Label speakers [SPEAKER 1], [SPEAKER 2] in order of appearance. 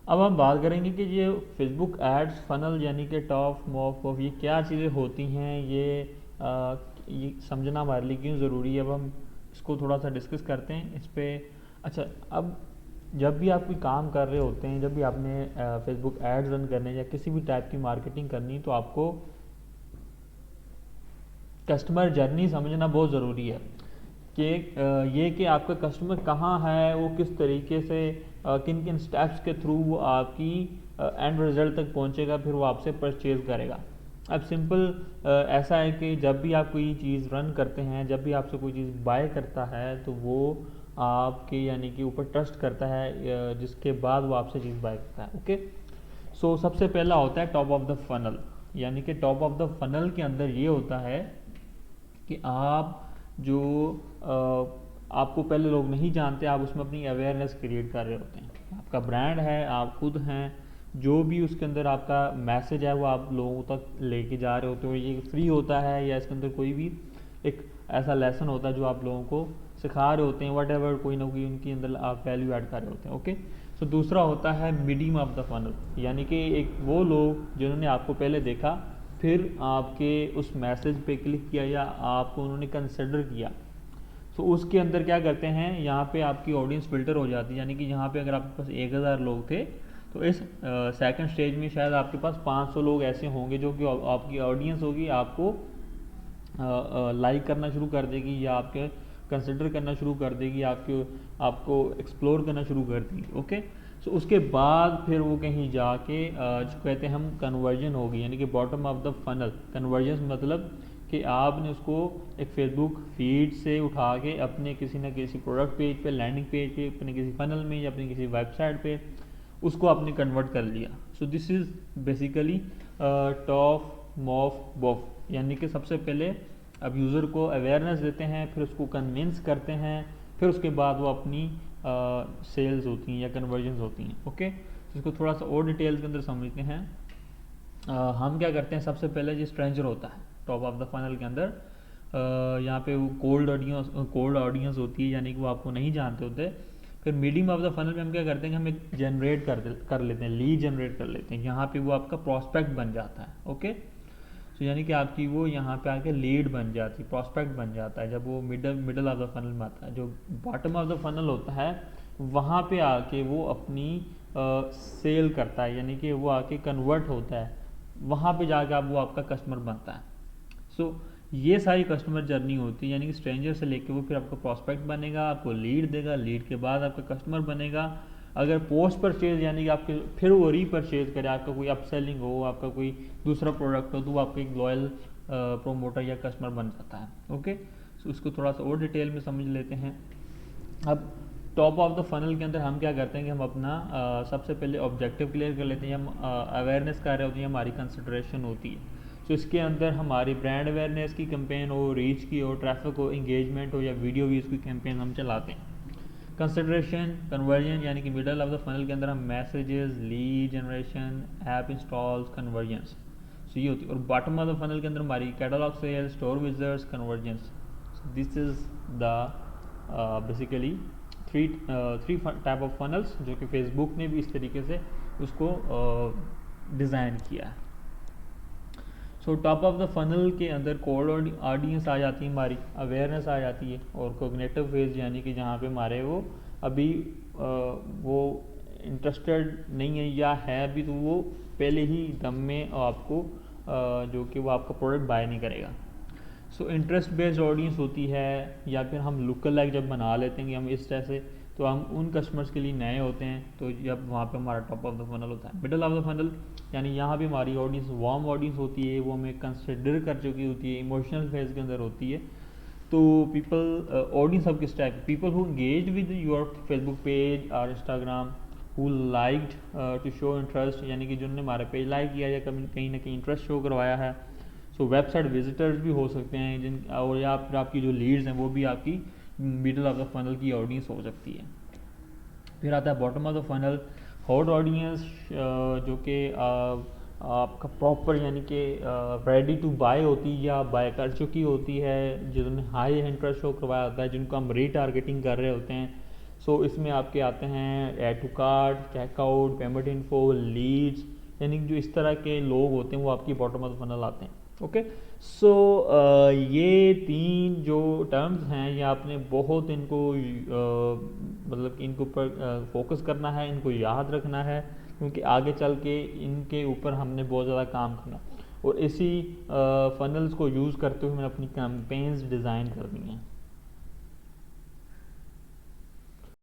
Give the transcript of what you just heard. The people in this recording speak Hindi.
[SPEAKER 1] अब हम बात करेंगे कि ये फेसबुक एड्स फनल यानी कि टॉप मॉप ऑफ ये क्या चीज़ें होती हैं, ये समझना हमारे लिए क्यों ज़रूरी है। अब हम इसको थोड़ा सा डिस्कस करते हैं इस पे। अच्छा, अब जब भी आप कोई काम कर रहे होते हैं, जब भी आपने फेसबुक एड्स रन करने या किसी भी टाइप की मार्केटिंग करनी, तो आपको कस्टमर जर्नी समझना बहुत ज़रूरी है कि ये कि आपका कस्टमर कहाँ है, वो किस तरीके से किन किन स्टेप्स के थ्रू वो आपकी एंड रिजल्ट तक पहुँचेगा, फिर वो आपसे परचेज़ करेगा। अब सिंपल ऐसा है कि जब भी आप कोई चीज़ रन करते हैं, जब भी आपसे कोई चीज़ बाय करता है, तो वो आपके यानी कि ऊपर ट्रस्ट करता है, जिसके बाद वो आपसे चीज़ बाय करता है। ओके, सो सबसे पहला होता है टॉप ऑफ द फनल। यानी कि टॉप ऑफ द फनल के अंदर ये होता है कि आप जो आपको पहले लोग नहीं जानते, आप उसमें अपनी अवेयरनेस क्रिएट कर रहे होते हैं। आपका ब्रांड है, आप खुद हैं, जो भी उसके अंदर आपका मैसेज है वो आप लोगों तक लेके जा रहे होते हो। ये फ्री होता है या इसके अंदर कोई भी एक ऐसा लेसन होता है जो आप लोगों को सिखा रहे होते हैं, वट एवर, कोई ना कोई उनके अंदर आप वैल्यू ऐड कर रहे होते हैं। ओके, सो दूसरा होता है मीडियम ऑफ द फनल, यानी कि एक वो लोग जिन्होंने आपको पहले देखा, फिर आपके उस मैसेज पे क्लिक किया या आपको उन्होंने कंसिडर किया। सो उसके अंदर क्या करते हैं, यहाँ पे आपकी ऑडियंस फिल्टर हो जाती है। यानी कि यहाँ पे अगर आपके पास 1000 लोग थे, तो इस सेकंड स्टेज में शायद आपके पास 500 लोग ऐसे होंगे जो कि आपकी ऑडियंस होगी, आपको लाइक करना शुरू कर देगी या आपके कंसिडर करना शुरू कर देगी, आपको एक्सप्लोर करना शुरू कर देगी। ओके, सो उसके बाद फिर वो कहीं जाके जो कहते हैं हम कन्वर्जन होगी, यानी कि bottom of the funnel. Conversion मतलब कि आपने उसको एक फेसबुक फीड से उठा के अपने किसी न किसी प्रोडक्ट पेज पे, लैंडिंग पेज पे, अपने किसी फनल में या अपनी किसी वेबसाइट पे उसको आपने कन्वर्ट कर लिया। So this is basically top mof bof, यानी कि सबसे पहले अब यूज़र को अवेयरनेस देते हैं, फिर उसको कन्विंस करते हैं, फिर उसके बाद वो अपनी सेल्स होती हैं या कन्वर्जन्स होती हैं। ओके, तो इसको थोड़ा सा और डिटेल्स के अंदर समझते हैं। हम क्या करते हैं, सबसे पहले जो स्ट्रेंजर होता है टॉप ऑफ द फनल के अंदर, यहाँ पे वो कोल्ड ऑडियंस होती है, यानी कि वो आपको नहीं जानते होते। फिर मीडियम ऑफ द फनल में हम क्या करते हैं कि हम एक जनरेट कर लेते हैं, लीड जनरेट कर लेते हैं। यहाँ पे वो आपका प्रोस्पेक्ट बन जाता है। ओके, तो यानी कि आपकी वो यहाँ पे आके लीड बन जाती है, प्रोस्पेक्ट बन जाता है, जब वो मिडल ऑफ द फनल में आता है। जो बॉटम ऑफ द फनल होता है, वहाँ पे आके वो अपनी सेल करता है, यानी कि वो आके कन्वर्ट होता है, वहाँ पे जाके वो आपका कस्टमर बनता है। सो ये सारी कस्टमर जर्नी होती है, यानी कि स्ट्रेंजर से लेके वो फिर आपका प्रोस्पेक्ट बनेगा, आपको लीड देगा, लीड के बाद आपका कस्टमर बनेगा। अगर पोस्ट परचेज यानी कि आपके फिर वो रीपरचेज करे, आपका कोई अपसेलिंग हो, आपका कोई दूसरा प्रोडक्ट हो, तो वो आपका एक लॉयल प्रोमोटर या कस्टमर बन जाता है। ओके, सो इसको थोड़ा सा और डिटेल में समझ लेते हैं। अब टॉप ऑफ द फनल के अंदर हम क्या करते हैं कि हम अपना सबसे पहले ऑब्जेक्टिव क्लियर कर लेते हैं, हम अवेयरनेस कर रहे होते हैं, हमारी कंसिडरेशन होती है। तो इसके अंदर हमारी ब्रांड अवेयरनेस की कैंपेन हो, रीच की हो, ट्रैफिक हो, इंगेजमेंट हो या वीडियो व्यूज़ की कैंपेन हम चलाते हैं। कंसिडरेशन, कन्वर्जन, यानी कि मिडल ऑफ द फनल के अंदर हम messages, lead generation, app installs, conversions, so ये होती है। और बॉटम ऑफ द फनल के अंदर हमारी catalogue sales, store visitors, conversions. This is the basically three type of funnels जो कि फेसबुक ने भी इस तरीके से उसको डिज़ाइन किया है। So top of the funnel के अंदर कोल्ड ऑडियंस आ जाती है, हमारी अवेयरनेस आ जाती है, और कोग्निटिव फेज यानी कि जहाँ पे हमारे वो अभी वो इंटरेस्टेड नहीं है या है अभी, तो वो पहले ही दम में आपको जो कि वो आपका प्रोडक्ट बाय नहीं करेगा। सो इंटरेस्ट बेस्ड ऑडियंस होती है, या फिर हम लुक लाइक जब बना लेते हैं कि हम इस तरह से, तो हम उन कस्टमर्स के लिए नए होते हैं, तो जब वहाँ पे हमारा टॉप ऑफ द फनल होता है। मिडल ऑफ द फनल यानी यहाँ भी हमारी ऑडियंस वार्म ऑडियंस होती है, वो हमें कंसिडर कर चुकी होती है, इमोशनल फेज के अंदर होती है। तो पीपल ऑडियंस अब किस type, people who engage with your Facebook page और Instagram, who liked to show interest, यानी कि जिन्होंने हमारे पेज लाइक किया या कहीं ना कहीं इंटरेस्ट शो करवाया है। सो वेबसाइट विजिटर्स भी हो सकते हैं जिन, और या फिर आपकी जो लीड्स हैं वो भी आपकी मिडल ऑफ द फनल की ऑडियंस हो सकती है। फिर आता है bottom of the funnel, hot audience, जो कि आपका प्रॉपर यानी कि रेडी टू बाय होती है या बाय कर चुकी होती है, जिन्होंने हाई इंटरेस्ट शो करवाया होता है, जिनको हम रीटारगेटिंग कर रहे होते हैं। सो इसमें आपके आते हैं add to cart, checkout, payment info, leads, यानी जो इस तरह के लोग होते हैं वो आपकी बॉटम ऑफ द फनल आते हैं। ओके, सो ये 3 जो टर्म्स हैं ये आपने बहुत इनको मतलब कि इनके ऊपर फोकस करना है, इनको याद रखना है, क्योंकि आगे चल के इनके ऊपर हमने बहुत ज़्यादा काम करना और इसी फनल्स को यूज़ करते हुए मैंने अपनी कैंपेन्स डिज़ाइन करनी है।